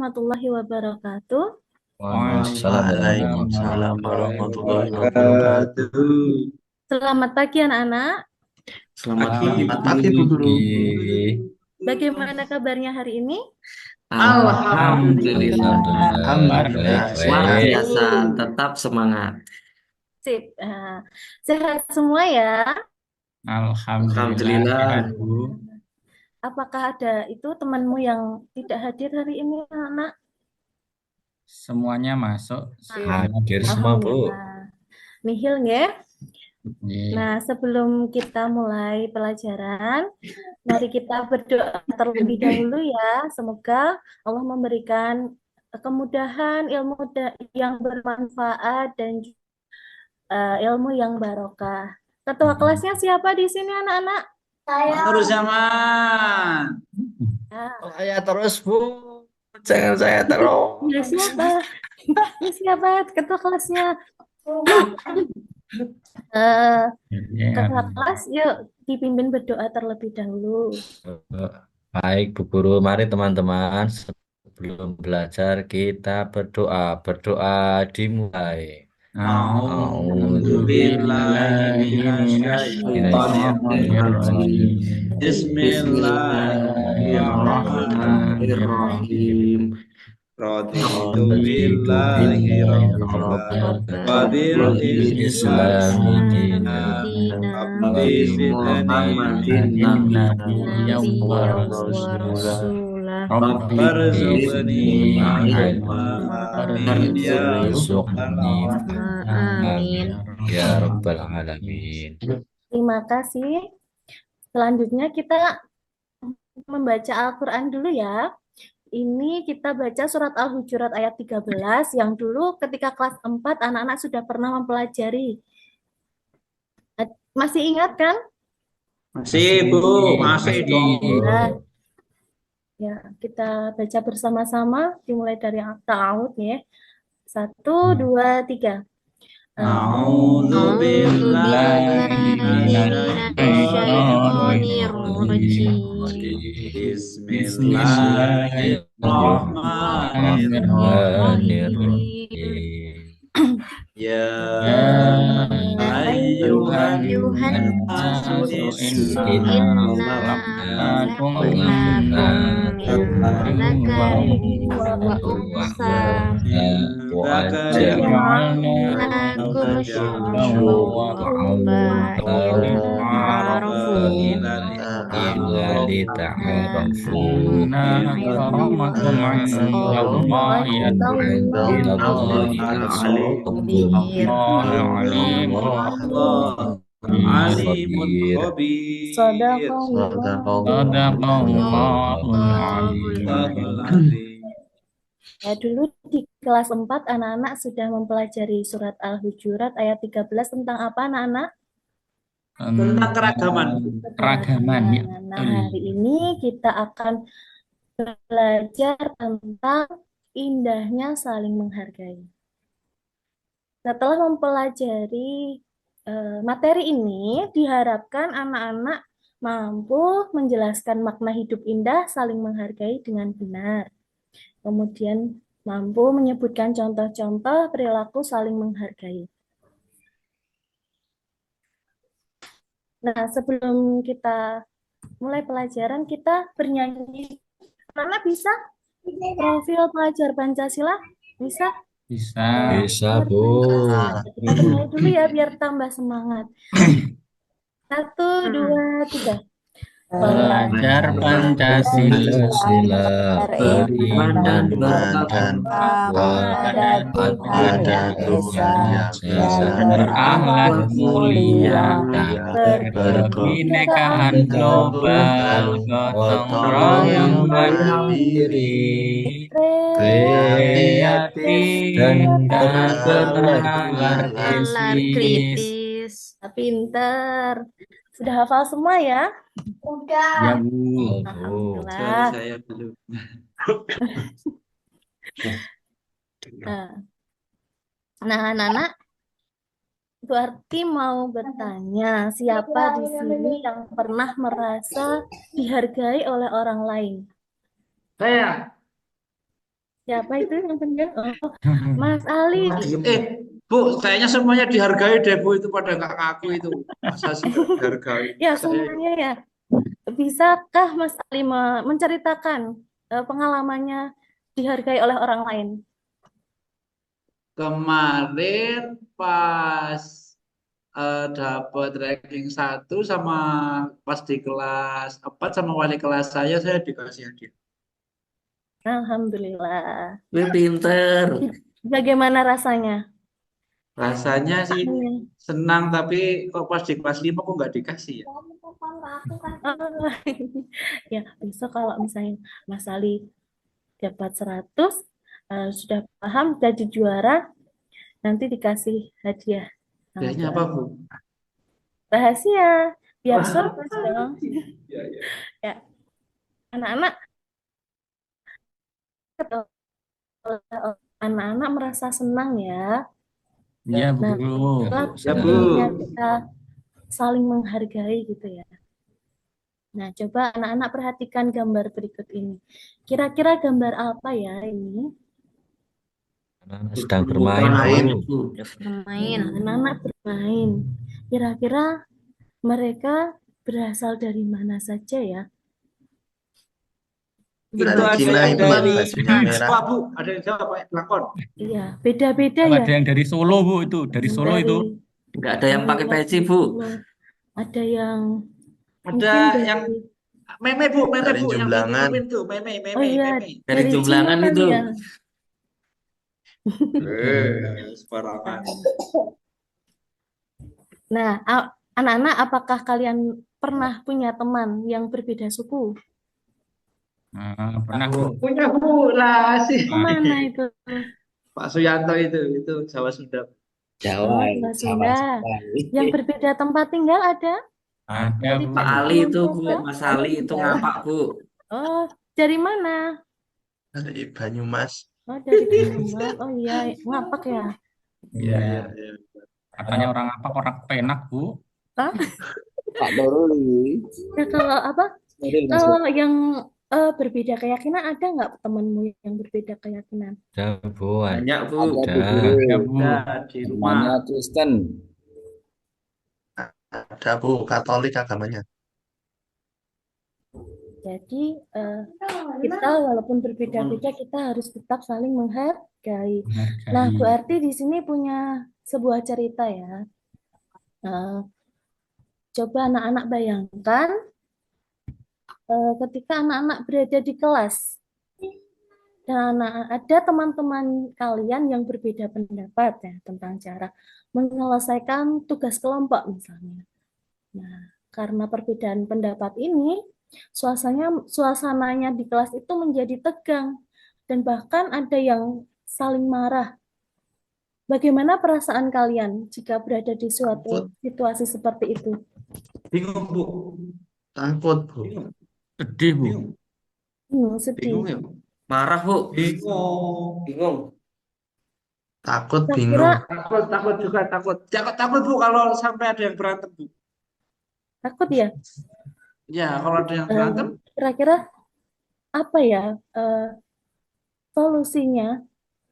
warahmatullahi wabarakatuh. Waalaikumsalam warahmatullahi wabarakatuh. Selamat pagi anak-anak. Selamat pagi, Bu Guru. Bagaimana kabarnya hari ini? Alhamdulillah. Alhamdulillah. Luar Baik. biasa, tetap semangat. Sip. Sehat semua ya. Alhamdulillah, Bu. Apakah ada itu temanmu yang tidak hadir hari ini, anak? Semuanya masuk. Hadir semua, Bu. Alhamdulillah. Nihil nggih? Nggih. Nah, sebelum kita mulai pelajaran, mari kita berdoa terlebih dahulu ya. Semoga Allah memberikan kemudahan, ilmu yang bermanfaat dan ilmu yang barokah. Ketua kelasnya siapa di sini anak-anak? Terus zaman. Saya terus, Bu. Jangan saya terus. Ya, siapa? Siapa ketua kelasnya? Ketua kelas, yuk dipimpin berdoa terlebih dahulu. Baik, Bu Guru. Mari teman-teman, sebelum belajar kita berdoa. Berdoa dimulai. A'udzubillahiminasyaitonirrajim. Bismillahirrahmanirrahim. Raditu billahi rabban wa bil islami dinan wa bi sayyidina Rabbarzuqni ilman ya Amin. Ya Rabbal Alamin. Terima kasih. Selanjutnya kita membaca Al-Quran dulu ya. Ini kita baca surat Al-Hujurat ayat 13 yang dulu ketika kelas 4 anak-anak sudah pernah mempelajari. Masih ingat kan? Masih, Bu. Masih dong. Ya, kita baca bersama-sama dimulai dari ta'awud ya. 1, 2, 3. Bismillahirrahmanirrahim. Ya ayyuhan nasu Alimun khabir. Sadaqallahul azim. Ya, dulu di kelas 4 anak-anak sudah mempelajari surat Al-Hujurat ayat 13 tentang apa anak-anak? Tentang keragaman. Keragaman ya. Nah, hari ini kita akan belajar tentang indahnya saling menghargai. Setelah mempelajari materi ini, diharapkan anak-anak mampu menjelaskan makna hidup indah saling menghargai dengan benar. Kemudian mampu menyebutkan contoh-contoh perilaku saling menghargai. Nah, sebelum kita mulai pelajaran, kita bernyanyi. Anak bisa? Profil pelajar Pancasila? Bisa? Bisa, Bu. Kita bernyanyi dulu ya, biar tambah semangat. 1, 2, 3. Pelajar Pancasila beriman dan bertakwa pada Tuhan yang Esa, berakhlak mulia, berkebinekaan global, gotong royong mandiri, kreatif dan bernalar kritis. Pinter. Sudah hafal semua ya? Ya, Bu. Alhamdulillah. Saya belum. Nah, anak-anak, Bu Arti mau bertanya, siapa di sini yang pernah merasa dihargai oleh orang lain? Saya. Siapa itu yang pengen? Oh, Mas Ali. Bu, kayaknya semuanya dihargai deh Bu, itu pada nggak ngaku itu. Masa sih nggak dihargai? Ya, Saya semuanya ya. Bisakah Mas Ali menceritakan pengalamannya dihargai oleh orang lain? kemarin pas dapat ranking 1 sama pas di kelas 4 sama wali kelas saya dikasih hadiah. Alhamdulillah. Wih, pinter. Bagaimana rasanya? Rasanya sih Perasaannya? senang, tapi kok pas di kelas 5 kok nggak dikasih ya? Oh, ya, besok kalau misalnya Mas Ali dapat 100, sudah paham jadi juara, nanti dikasih hadiah. Hadiahnya apa Bu? Rahasia, biar surprise dong. Ya, ya. Ya, anak-anak anak-anak merasa senang ya. Iya, Nah, Bu. itulah Ya, Bu. pentingnya kita saling menghargai gitu ya. Nah, coba anak-anak perhatikan gambar berikut ini. Kira-kira gambar apa ya ini? Anak-anak sedang bermain, Bu. Bermain. Anak-anak bermain. Kira-kira mereka berasal dari mana saja ya? Itu Dari ada Cina yang itu ya, dari bajunya merah. Pak Bu, ada yang jawab Pak Lakon. Iya, beda-beda Oh, ya. ada yang dari Solo, Bu, itu. Dari Solo itu. Nggak ada yang pakai peci, Bu. Ada yang Ada mungkin yang dari, meme Bu, meme Dari Bu, yang Jumblangan. diumumin tuh, meme, meme, oh iya, meme. Dari Cina Jumblangan kali itu. ya. Sembarangan. Nah, anak-anak, apakah kalian pernah punya teman yang berbeda suku? Nah, pernah, Bu. Punya Bu lah sih. Kemana itu? Pak Suyanto itu Jawa Sunda. Oh, Mbak Sunda. Yang berbeda tempat tinggal ada? Ada, Dari Bu. Pak Ali itu, Bu. Program? Mas Ali itu ngapak, Bu. Oh, dari mana? Dari Banyumas. Oh, dari Banyumas. Oh iya, ngapak ya. Iya. Katanya orang apa? Orang penak, Bu. Hah? Pak Doroli. Ya, kalau apa? Nuril Mas. Kalau yang berbeda keyakinan, ada nggak temanmu yang berbeda keyakinan? Ada, Bu. Banyak, Bu. Ada Ada. Bu. Ada, Bu. Nah, di Namanya rumah. Kristen. Ada Bu, Katolik agamanya. Jadi kita walaupun berbeda-beda, kita harus tetap saling menghargai. Nah, Bu Menghargai. Arti di sini punya sebuah cerita ya. Coba anak-anak bayangkan ketika anak-anak berada di kelas dan ada teman-teman kalian yang berbeda pendapat ya tentang cara menyelesaikan tugas kelompok misalnya. Nah, karena perbedaan pendapat ini, suasananya di kelas itu menjadi tegang dan bahkan ada yang saling marah. Bagaimana perasaan kalian jika berada di suatu situasi seperti itu? Bingung Bu. Takut Bu. Bingung. Sedih, Bu. Bingung. Sedih. Bingung ya. Marah, Bu. Bingung. Bingung. Takut, Saya bingung. kira Takut juga takut. Takut Bu kalau sampai ada yang berantem Bu. takut ya. Ya, kalau ada yang berantem, Kira-kira apa ya solusinya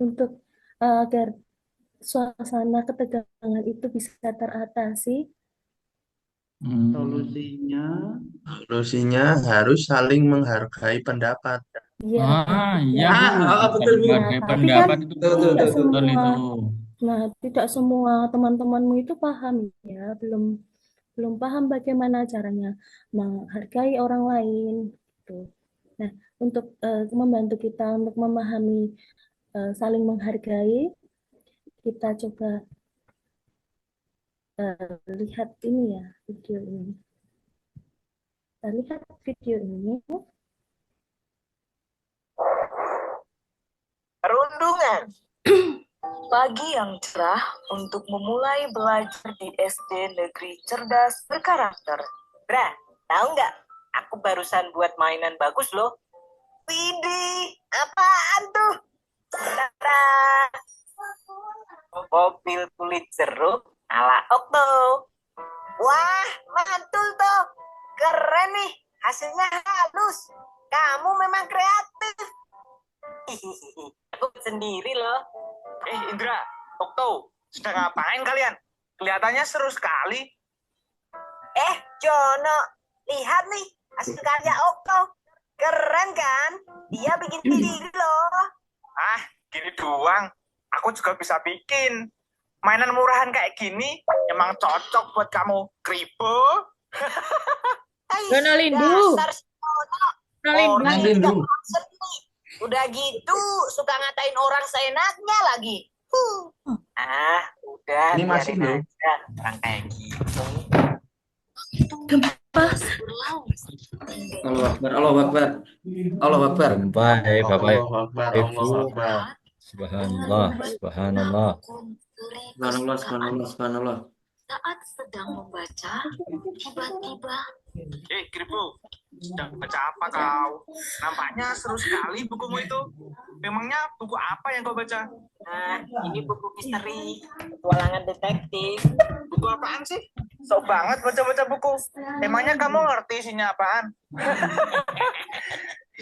untuk agar suasana ketegangan itu bisa teratasi? solusinya Harus saling menghargai pendapat. Ya, Iya, Bu. betul Bu. Berbagai Tapi pendapat kan itu, Bu. Betul, Betul semua, itu. nah tidak semua teman-temanmu itu paham ya, belum paham bagaimana caranya menghargai orang lain. Gitu. Nah, untuk membantu kita untuk memahami saling menghargai, kita coba lihat ini ya, video ini. Kita lihat video ini. Perundungan. Pagi yang cerah untuk memulai belajar di SD Negeri Cerdas Berkarakter. Bra, tahu nggak? Aku barusan buat mainan bagus loh. Widih, apaan tuh? Tara. Mobil kulit jeruk ala Okto. Wah, mantul tuh. Keren nih, hasilnya halus. Kamu memang kreatif. aku sendiri loh. Indra, Okto, sedang ngapain kalian? Kelihatannya seru sekali. Jono, lihat nih hasil karya Okto. Keren kan? Dia bikin sendiri loh. Gini doang. Aku juga bisa bikin. Mainan murahan kayak gini emang cocok buat kamu. Kribo. Ronaldinho. Dasar Jono. Orang yang tidak paham seni. Udah gitu suka ngatain orang seenaknya lagi. Udah Ini masih biarin loh. aja. Orang kayak gitu. Allah Akbar, Allah Akbar, Allah Akbar. Gempa, Bapak Allahu Akbar, Ibu. Allahu Akbar. Subhanallah, subhanallah. Subhanallah, subhanallah, subhanallah. Saat sedang membaca, tiba-tiba Kribo, sedang baca apa kau? Nampaknya seru sekali bukumu itu. Memangnya buku apa yang kau baca? Ini buku misteri, petualangan detektif. Buku apaan sih? Sok banget baca-baca buku. Emangnya kamu ngerti isinya apaan?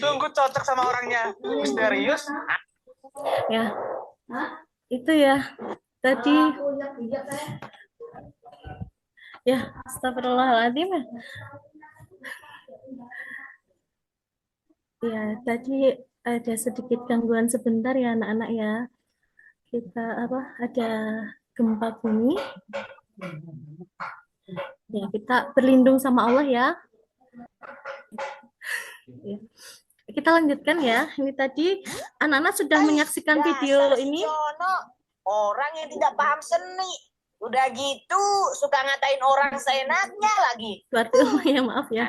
Sungguh cocok sama orangnya. Misterius. Ya, itu ya. Tadi ya, astagfirullahaladzim. Ya, tadi ada sedikit gangguan sebentar ya anak-anak ya. Kita ada gempa bumi. Ya, kita berlindung sama Allah ya. Ya. Kita lanjutkan ya. Ini tadi anak-anak sudah menyaksikan video ini. Orang yang tidak paham seni. Udah gitu suka ngatain orang seenaknya lagi. Suatu ya, maaf ya.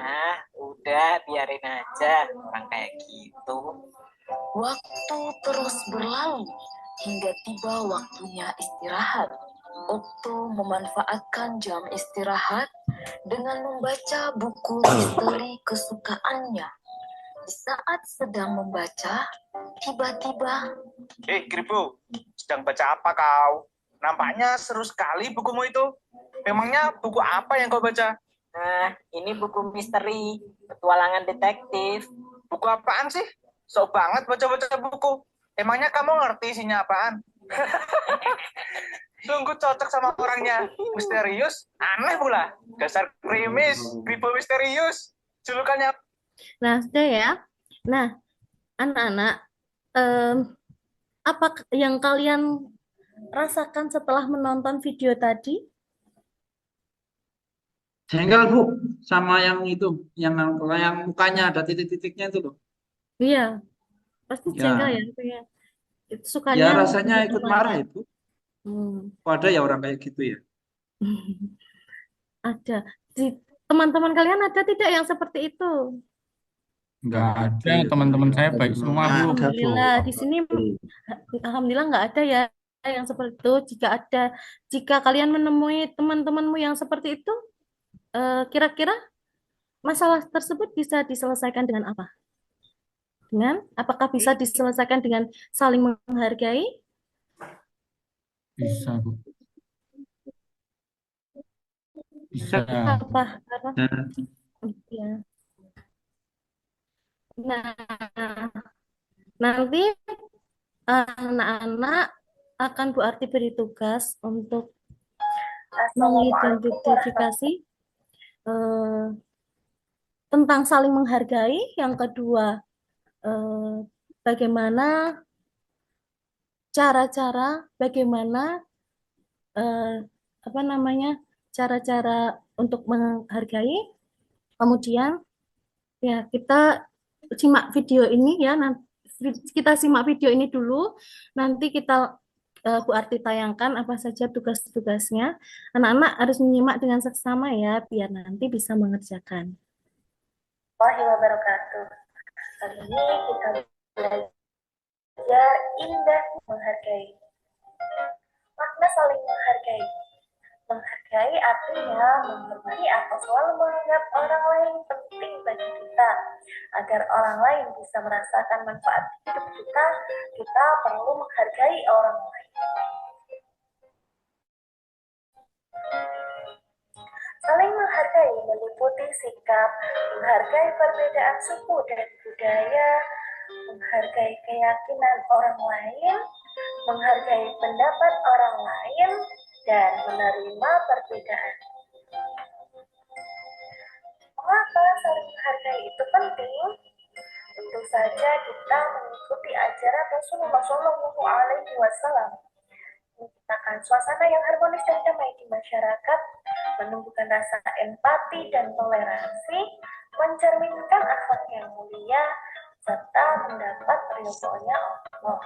Udah biarin aja orang kayak gitu. Waktu terus berlalu hingga tiba waktunya istirahat. Okto memanfaatkan jam istirahat dengan membaca buku misteri kesukaannya. Di saat sedang membaca, tiba-tiba Kribo, sedang baca apa kau? Nampaknya seru sekali bukumu itu. Memangnya buku apa yang kau baca? Ini buku misteri, petualangan detektif. Buku apaan sih? Sok banget baca-baca buku. Emangnya kamu ngerti isinya apaan? Sungguh cocok sama orangnya. Misterius, aneh pula. Dasar krimis, Kribo misterius. Julukannya. Nah, sudah ya. Nah, anak-anak, apa yang kalian rasakan setelah menonton video tadi? Jengkel Bu, sama yang itu, yang mukanya ada titik-titiknya itu loh. Iya, pasti Ya. jengkel ya. Itu Ya sukanya rasanya ikut marah itu. Kok ada ya orang kayak gitu ya? Ada. Teman-teman kalian ada tidak yang seperti itu? Nggak ada, teman-teman saya baik semua, Bu. Alhamdulillah, di sini alhamdulillah nggak ada ya yang seperti itu. Jika kalian menemui teman-temanmu yang seperti itu, kira-kira masalah tersebut bisa diselesaikan dengan apa? Apakah bisa diselesaikan dengan saling menghargai? Bisa, Bu. Bisa. Apa? Ya. Nah, nanti anak-anak akan Bu Arti beri tugas untuk mengidentifikasi tentang saling menghargai. Yang kedua, bagaimana cara-cara, cara-cara untuk menghargai. Kemudian ya kita simak video ini ya, kita simak video ini dulu, nanti kita Bu Arti tayangkan apa saja tugas-tugasnya. Anak-anak harus menyimak dengan seksama ya, biar nanti bisa mengerjakan. Warahmatullahi wabarakatuh. Kali ini kita belajar indah menghargai. Makna saling menghargai. Menghargai artinya menghormati atau selalu menganggap orang lain penting bagi kita. Agar orang lain bisa merasakan manfaat hidup kita, kita perlu menghargai orang lain. Saling menghargai meliputi sikap menghargai perbedaan suku dan budaya, menghargai keyakinan orang lain, menghargai pendapat orang lain, dan menerima perbedaan. Mengapa saling menghargai itu penting? Tentu saja kita mengikuti ajaran Rasulullah Shallallahu Alaihi Wasallam, menciptakan suasana yang harmonis dan damai di masyarakat, menumbuhkan rasa empati dan toleransi, mencerminkan akhlak yang mulia, serta mendapat ridhonya Allah.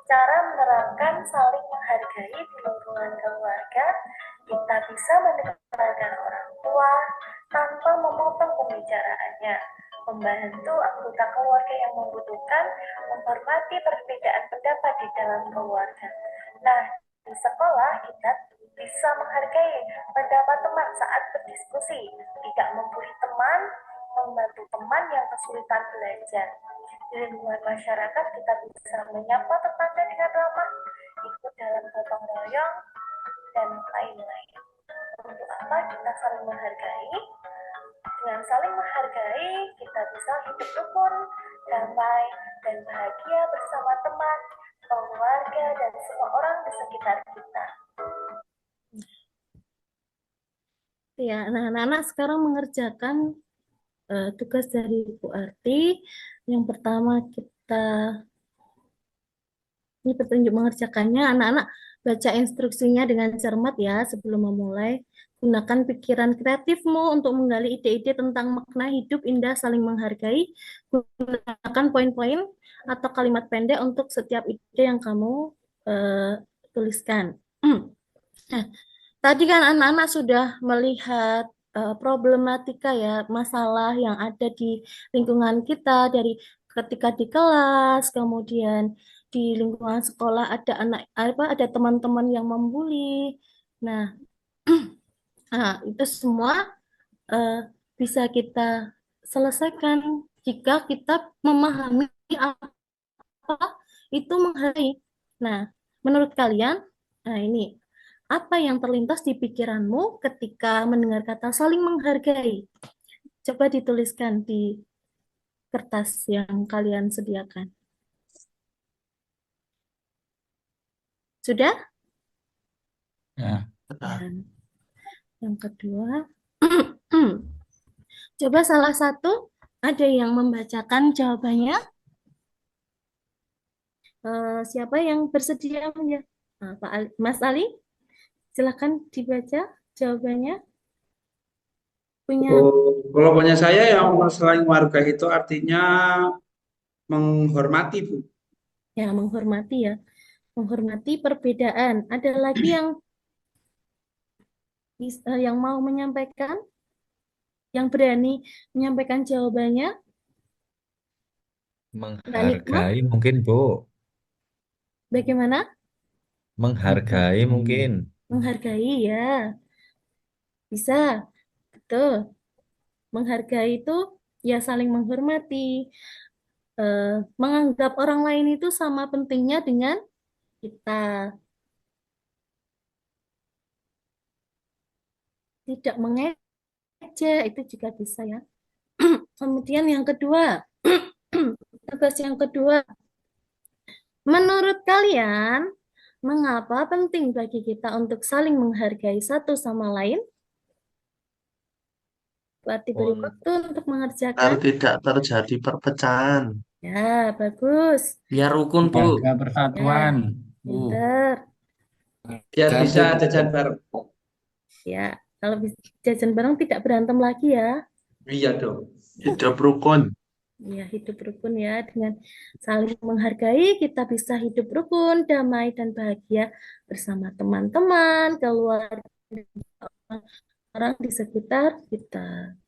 Cara menerapkan saling menghargai di lingkungan keluarga, kita bisa mendengarkan orang tua tanpa memotong pembicaraannya, membantu anggota keluarga yang membutuhkan, menghormati perbedaan pendapat di dalam keluarga. Nah, di sekolah kita bisa menghargai pendapat teman saat berdiskusi, tidak membuli teman, membantu teman yang kesulitan belajar. Di lingkungan masyarakat kita bisa menyapa tetangga dengan ramah, ikut dalam gotong royong, dan lain-lain. Untuk apa kita saling menghargai? Dengan saling menghargai, kita bisa hidup rukun, damai, dan bahagia bersama teman, keluarga, dan semua orang di sekitar kita. Ya, nah anak-anak sekarang mengerjakan tugas dari Bu Arti. Yang pertama ini petunjuk mengerjakannya. Anak-anak baca instruksinya dengan cermat ya sebelum memulai. Gunakan pikiran kreatifmu untuk menggali ide-ide tentang makna hidup indah saling menghargai. Gunakan poin-poin atau kalimat pendek untuk setiap ide yang kamu tuliskan. Nah, tadi kan anak-anak sudah melihat problematika ya, masalah yang ada di lingkungan kita dari ketika di kelas, kemudian di lingkungan sekolah ada teman-teman yang membuli. Nah, itu semua bisa kita selesaikan jika kita memahami apa itu menghargai. Nah, menurut kalian, ini apa yang terlintas di pikiranmu ketika mendengar kata saling menghargai? Coba dituliskan di kertas yang kalian sediakan. Sudah? Ya. Dan yang kedua, coba salah satu ada yang membacakan jawabannya. Siapa yang bersedia menjawab? Mas Ali? Silakan dibaca jawabannya. Kalau punya saya yang saling menghargai itu artinya menghormati, Bu. Ya, menghormati ya. Menghormati perbedaan. Ada lagi yang mau menyampaikan? Yang berani menyampaikan jawabannya? Menghargai mungkin, Bu. Bagaimana? Menghargai mungkin. Menghargai ya. Bisa. Betul. Menghargai itu ya saling menghormati. Menganggap orang lain itu sama pentingnya dengan kita. Tidak mengejek, itu juga bisa ya. Kemudian yang kedua, tugas yang kedua. Menurut kalian, mengapa penting bagi kita untuk saling menghargai satu sama lain? Berarti beri waktu untuk mengerjakan. Agar tidak terjadi perpecahan. Ya, bagus. Biar rukun, Bu. Jaga persatuan. Pinter. Biar bisa jajan bareng. Ya, kalau bisa jajan bareng tidak berantem lagi ya. Iya dong. Hidup rukun. Ya, hidup rukun ya. Dengan saling menghargai, kita bisa hidup rukun, damai, dan bahagia bersama teman-teman, keluarga, orang di sekitar kita.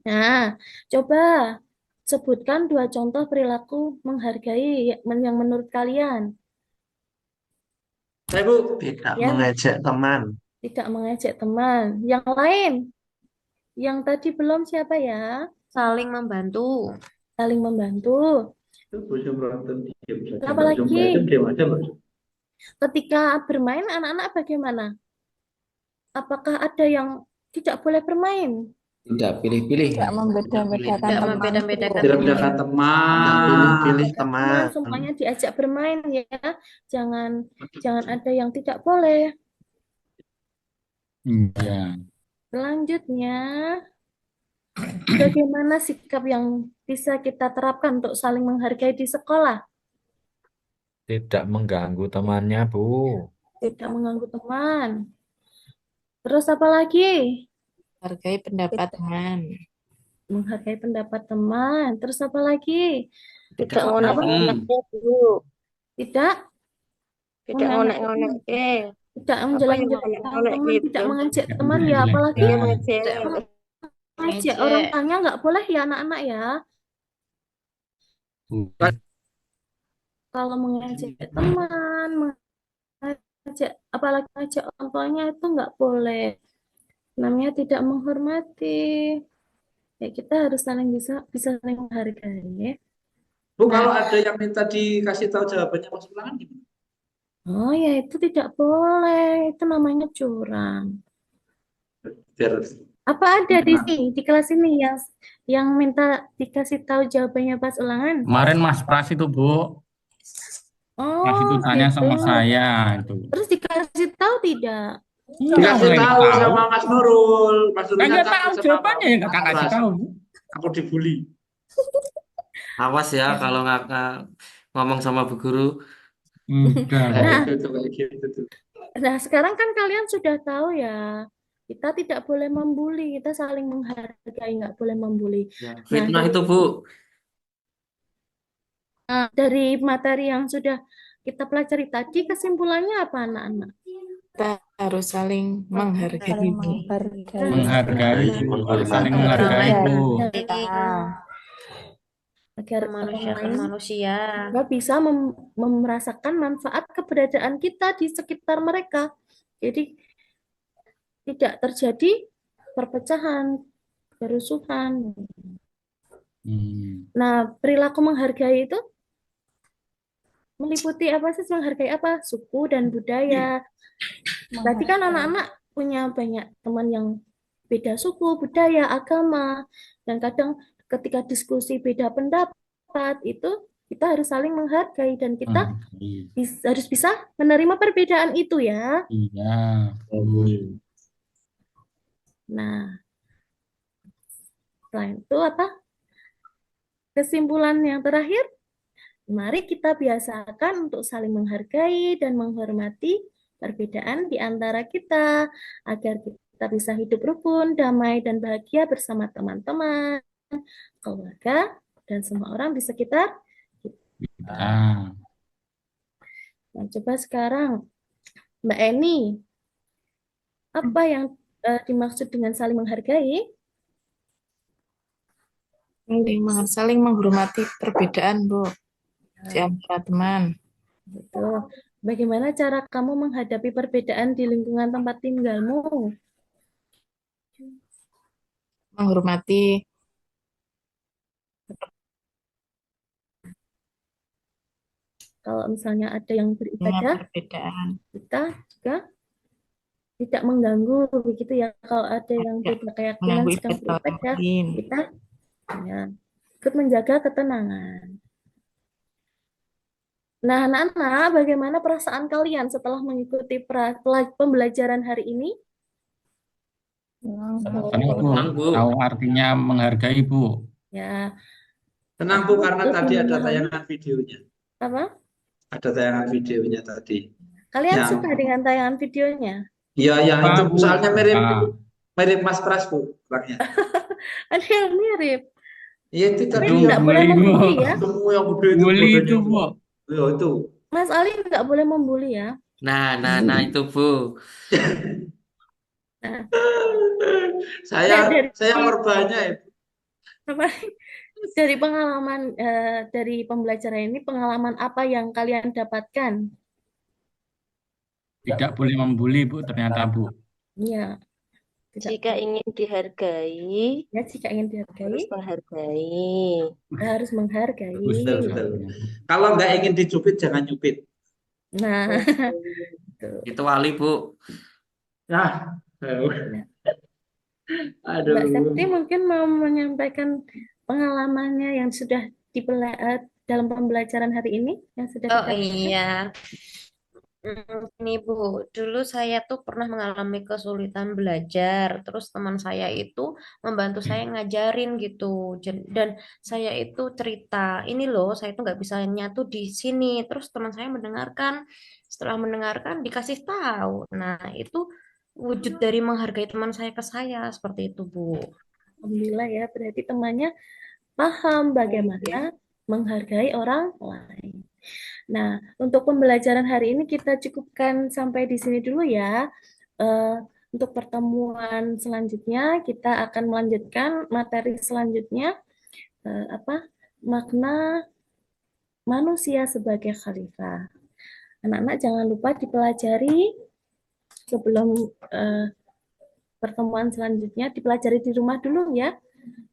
Nah, coba sebutkan 2 contoh perilaku menghargai yang menurut kalian. Saya, Bu. Tidak Ya. mengejek teman. Tidak mengejek teman. Yang lain? Yang tadi belum siapa ya? Saling membantu. Saling membantu. Apa lagi? Ketika bermain, anak-anak bagaimana? Apakah ada yang tidak boleh bermain? Tidak pilih-pilih. Tidak membeda-bedakan Tidak teman. membeda-bedakan Tidak teman. bedakan Tidak teman. pilih-pilih teman, teman. semuanya diajak bermain ya. Jangan ada yang tidak boleh. Iya. Selanjutnya, bagaimana sikap yang bisa kita terapkan untuk saling menghargai di sekolah? Tidak mengganggu temannya, Bu. Tidak mengganggu teman. Terus apa lagi? Hargai pendapat teman. Menghargai pendapat teman. Terus apa lagi? Tidak Apa? ngonek-ngonek, Bu. Tidak Tidak mengonek- ngonek-ngonek. tidak Apa yang menjelek-jelekan ngonek-ngonek teman, gitu? tidak mengejek Tidak teman ya, apalagi Dia menjelek-jelekan. mengejek. mengejek Mengejek. orang tuanya nggak boleh ya anak-anak ya. Kalau mengejek teman, mengejek, apalagi mengejek orang tuanya itu nggak boleh. Namanya tidak menghormati. Ya kita harus saling bisa saling menghargai ya. Bu, kalau ada yang minta dikasih tahu jawabannya pas ulangan gimana? Oh ya itu tidak boleh, itu namanya curang. Biar Apa ada di sini di kelas ini yang minta dikasih tahu jawabannya pas ulangan? Kemarin Mas Pras itu, Bu. Mas itu Oh tanya sama gitu. saya itu. Terus dikasih tahu tidak? Iya, dikasih boleh tahu tahu. sama Mas Nurul. Mas Nurul Kan nggak takut tahu sama jawabannya ya nggak Mas kasih Pras. tahu. Aku dibully. Awas ya kalau nggak ngomong sama Bu Guru. Udah. Nah. Itu kayak gitu tuh. Nah, sekarang kan kalian sudah tahu ya, kita tidak boleh membuli, kita saling menghargai, nggak boleh membuli. Ya, fitnah itu, Bu. Nah, dari materi yang sudah kita pelajari tadi, kesimpulannya apa anak-anak? Kita harus saling menghargai. Saling menghargai. Menghargai, Bu. Harus saling menghargai, Bu. Agar Memanusiakan manusia. juga bisa merasakan manfaat keberadaan kita di sekitar mereka. Jadi tidak terjadi perpecahan, kerusuhan. Nah, perilaku menghargai itu meliputi apa sih? Menghargai apa? Suku dan budaya. Berarti kan anak-anak punya banyak teman yang beda suku, budaya, agama, dan kadang ketika diskusi beda pendapat itu kita harus saling menghargai dan kita harus bisa menerima perbedaan itu ya. Iya. Nah, selain itu apa? Kesimpulan yang terakhir, mari kita biasakan untuk saling menghargai dan menghormati perbedaan di antara kita agar kita bisa hidup rukun, damai, dan bahagia bersama teman-teman, keluarga, dan semua orang di sekitar kita. Nah, coba sekarang, Mbak Eni, apa yang dimaksud dengan saling menghargai? Saling menghormati perbedaan, Bu, di antara teman. Betul. Bagaimana cara kamu menghadapi perbedaan di lingkungan tempat tinggalmu? Menghormati. Kalau misalnya ada yang beribadah, kita juga tidak mengganggu begitu ya. Kalau ada yang beda keyakinan sedang beribadah, kita ya, ikut menjaga ketenangan. Nah, anak-anak, bagaimana perasaan kalian setelah mengikuti pembelajaran hari ini? Senang, Bu. Tahu artinya menghargai, Bu. Ya. Tenang, Bu, karena tadi ada tayangan videonya. Apa? Ada tayangan videonya tadi. Kalian suka dengan tayangan videonya? Iya, itu soalnya mirip Mas Pras, Bu, orangnya. Ada yang mirip. Iya, itu tadi nggak boleh membuli ya. Yang gede itu. Bully itu, Bu. Ya, itu. Mas Ali nggak boleh membuli ya. Nah, itu, Bu. Nah. Saya korbannya, Ibu. Dari pengalaman dari pembelajaran ini, pengalaman apa yang kalian dapatkan? Tidak boleh membuli, Bu, ternyata, Bu. Iya. Jika ingin dihargai, ya jika ingin dihargai, harus menghargai. Harus menghargai. Betul. Kalau nggak ingin dicubit, jangan nyubit. Nah, itu wali, Bu. Nah. Mbak Septi Aduh. mungkin mau menyampaikan pengalamannya yang sudah dalam pembelajaran hari ini yang sudah Oh kita iya, ini Bu, dulu saya tuh pernah mengalami kesulitan belajar, terus teman saya itu membantu saya ngajarin gitu, dan saya itu cerita, ini loh, saya tuh nggak bisa nyatu di sini, terus teman saya mendengarkan, setelah mendengarkan dikasih tahu, nah itu wujud dari menghargai teman saya ke saya, seperti itu Bu. Alhamdulillah ya, berarti temannya paham bagaimana menghargai orang lain. Nah, untuk pembelajaran hari ini kita cukupkan sampai di sini dulu ya. Eh, untuk pertemuan selanjutnya kita akan melanjutkan materi selanjutnya apa makna manusia sebagai khalifah. Anak-anak jangan lupa dipelajari sebelum pertemuan selanjutnya, dipelajari di rumah dulu ya.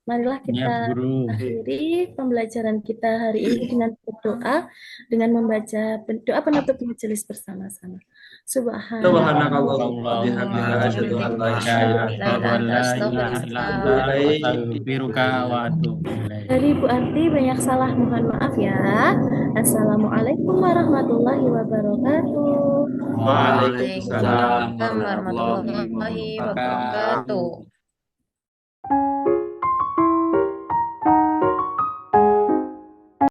Marilah Ya, kita Bu Guru. akhiri pembelajaran kita hari ini dengan berdoa, dengan membaca doa penutup majelis bersama-sama. Subhanakallah wa bihamdika Alhamdulillah, asyhadu an la wa ilaha illa asyhadu an la ilaha illa anta astaghfiruka wa atubu ilaik. Dari Bu Arti banyak salah, mohon maaf ya. Assalamualaikum warahmatullahi wabarakatuh. Waalaikumsalam Waalaikumsalam warahmatullahi wabarakatuh.